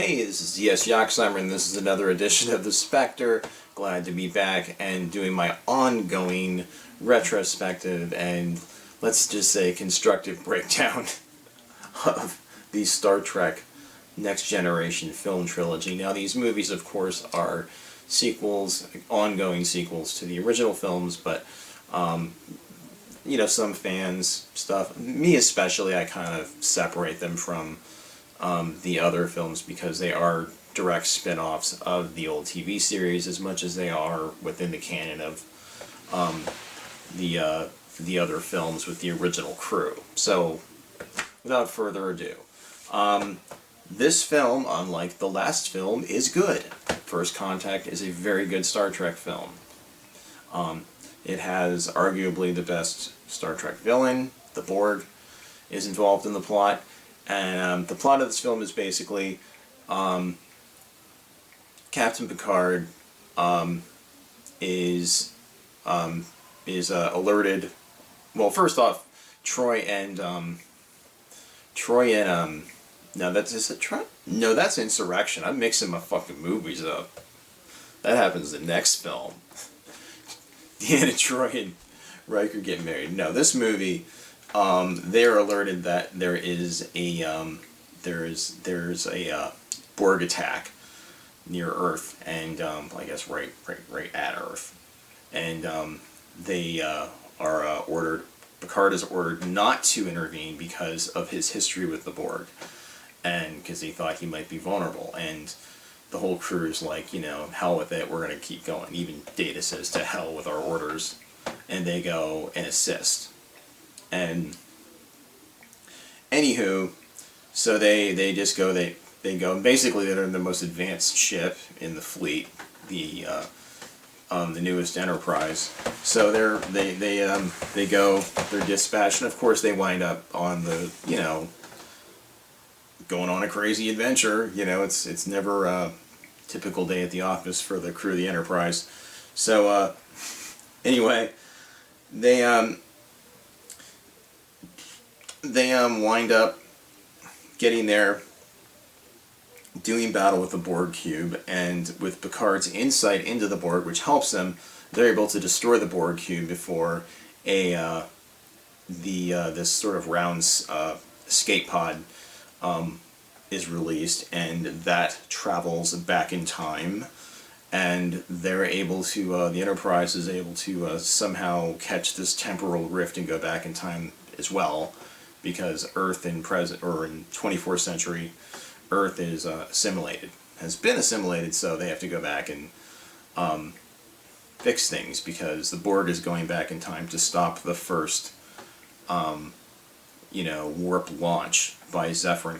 Hey, this is DS Yoxheimer, and this is another edition of The Spectre. Glad to be back and doing my ongoing retrospective and, let's just say, constructive breakdown of the Star Trek Next Generation film trilogy. Now, these movies, of course, are sequels, ongoing sequels to the original films, but some fans stuff, me especially, I kind of separate them from the other films because they are direct spin-offs of the old TV series as much as they are within the canon of the other films with the original crew. So, without further ado, this film, unlike the last film, is good. First Contact is a very good Star Trek film. It has arguably the best Star Trek villain. The Borg is involved in the plot. And the plot of this film is basically Captain Picard is alerted. Well, first off, Troy and no, is it Troy? No, that's Insurrection. I'm mixing my fucking movies up. That happens in the next film. Deanna Troi and Riker get married. No, this movie. They are alerted that there's a Borg attack near Earth, and I guess right at Earth, and they are ordered. Picard is ordered not to intervene because of his history with the Borg, and because he thought he might be vulnerable, and the whole crew is like, hell with it, we're gonna keep going. Even Data says, to hell with our orders, and they go and assist. And anywho, so they just go, they go, and basically they're the most advanced ship in the fleet, the newest Enterprise. So they go, they're dispatched, and of course they wind up on the, going on a crazy adventure. It's never a typical day at the office for the crew of the Enterprise. So anyway, they wind up getting there, doing battle with the Borg cube, and with Picard's insight into the Borg, which helps them, they're able to destroy the Borg cube before this sort of round escape pod is released, and that travels back in time. And they're able to, the Enterprise is able to somehow catch this temporal rift and go back in time as well, because Earth in 24th century, Earth is assimilated, has been assimilated, so they have to go back and fix things, because the Borg is going back in time to stop the first, warp launch by Zephyr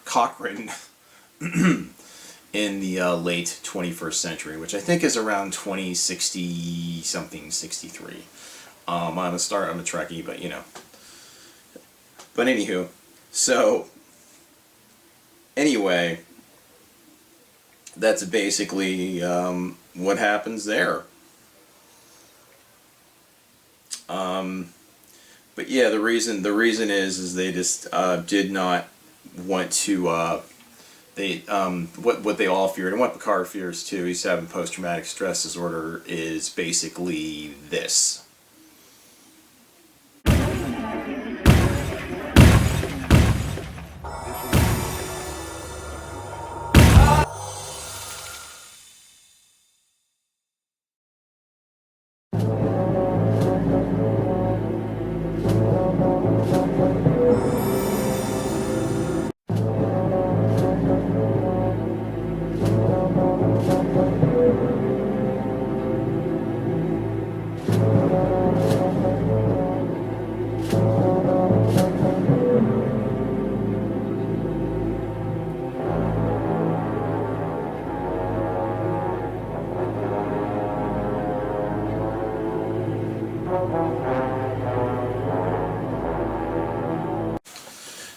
Cochrane in the late 21st century, which I think is around 2060 something, 63. I'm a Trekkie, but But anywho, so anyway, that's basically what happens there. But yeah, the reason is they just did not want to. What they all feared, and what Picard fears too, he's having post-traumatic stress disorder, is basically this.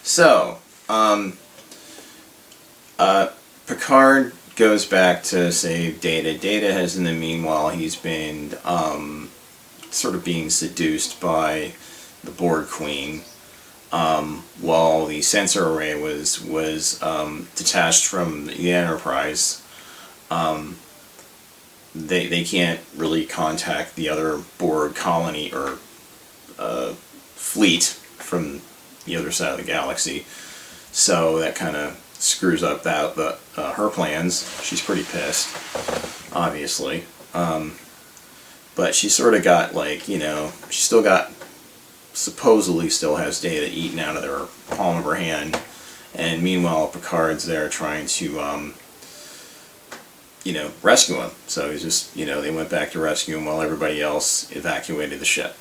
So, Picard goes back to save Data. Data has, in the meanwhile, he's been sort of being seduced by the Borg Queen, while the sensor array was detached from the Enterprise. They can't really contact the other Borg colony or fleet from the other side of the galaxy, so that kind of screws up her plans. She's pretty pissed, obviously, but she sort of got, like, she still got, supposedly still has Data eaten out of their palm of her hand, and meanwhile Picard's there trying to rescue him. So he's just, they went back to rescue him while everybody else evacuated the ship.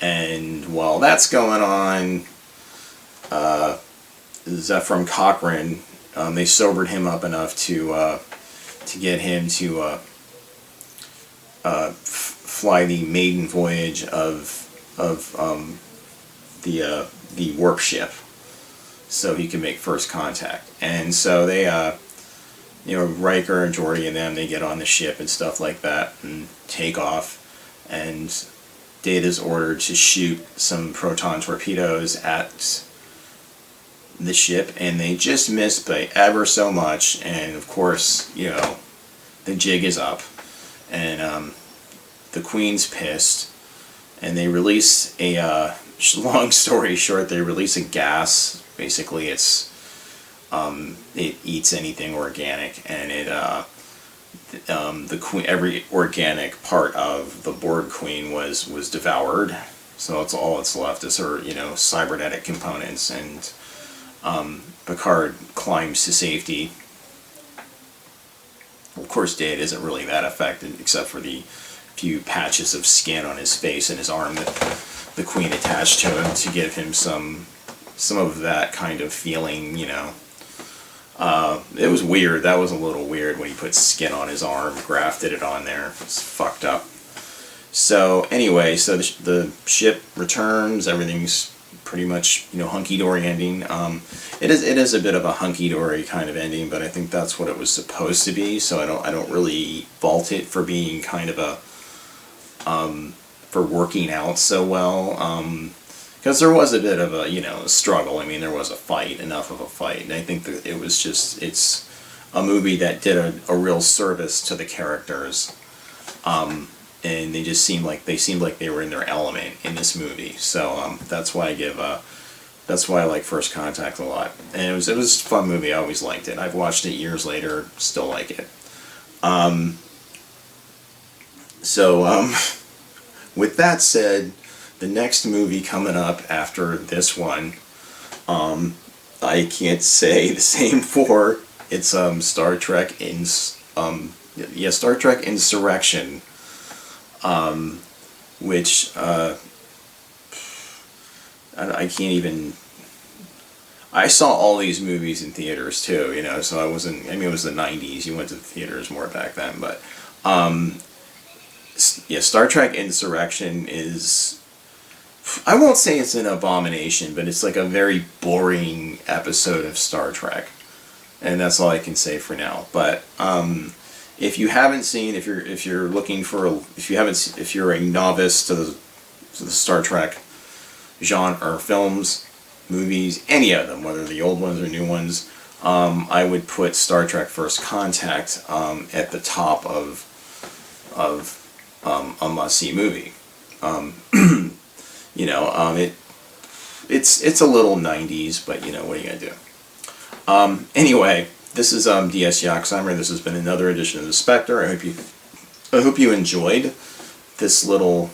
And while that's going on, Zephram Cochrane, they sobered him up enough to get him to fly the maiden voyage of the warp ship, so he can make first contact. And so they, Riker and Geordi and them, they get on the ship and stuff like that and take off, and Data's ordered to shoot some proton torpedoes at the ship, and they just miss by ever so much, and of course, the jig is up, and the Queen's pissed, and they release a, long story short, they release a gas. Basically, it eats anything organic, and the Queen, every organic part of the Borg Queen was devoured. So all that's left is her, cybernetic components, and Picard climbs to safety. Of course, Data isn't really that affected, except for the few patches of skin on his face and his arm that the Queen attached to him to give him some of that kind of feeling, It was weird. That was a little weird when he put skin on his arm, grafted it on there. It's fucked up. So anyway, so the ship returns. Everything's pretty much, hunky-dory ending. It is a bit of a hunky-dory kind of ending, but I think that's what it was supposed to be. So I don't really fault it for being kind of a for working out so well. Because there was a bit of a, struggle. I mean, there was a fight, enough of a fight. And I think that it was just, it's a movie that did a real service to the characters. And they just seemed like they were in their element in this movie. So that's why I like First Contact a lot. And it was a fun movie. I always liked it. I've watched it years later, still like it. With that said, the next movie coming up after this one, I can't say the same for. It's Star Trek Star Trek Insurrection, which I can't even. I saw all these movies in theaters too, so I wasn't. I mean, it was the '90s. You went to the theaters more back then, but Star Trek Insurrection is. I won't say it's an abomination, but it's like a very boring episode of Star Trek, and that's all I can say for now. But if you haven't seen, if you're looking for, if you're a novice to the Star Trek genre or films, movies, any of them, whether the old ones or new ones, I would put Star Trek First Contact at the top of a must-see movie. It's a little 90s, but what are you gonna do? Anyway, this is DS Yaxheimer. This has been another edition of the Spectre. I hope you enjoyed this little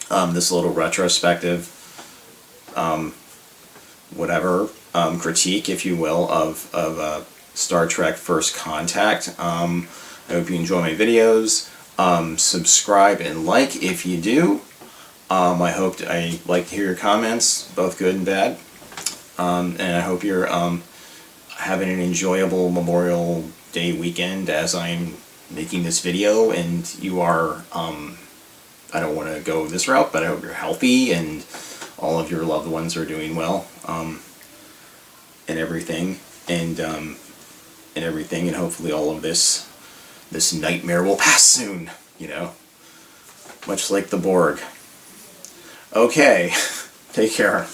retrospective, critique, if you will, of Star Trek First Contact. I hope you enjoy my videos. Subscribe and like if you do. I like to hear your comments, both good and bad. And I hope you're having an enjoyable Memorial Day weekend as I'm making this video, and you are, I don't want to go this route, but I hope you're healthy and all of your loved ones are doing well, and everything, and hopefully all of this nightmare will pass soon, much like the Borg. Okay, Take care.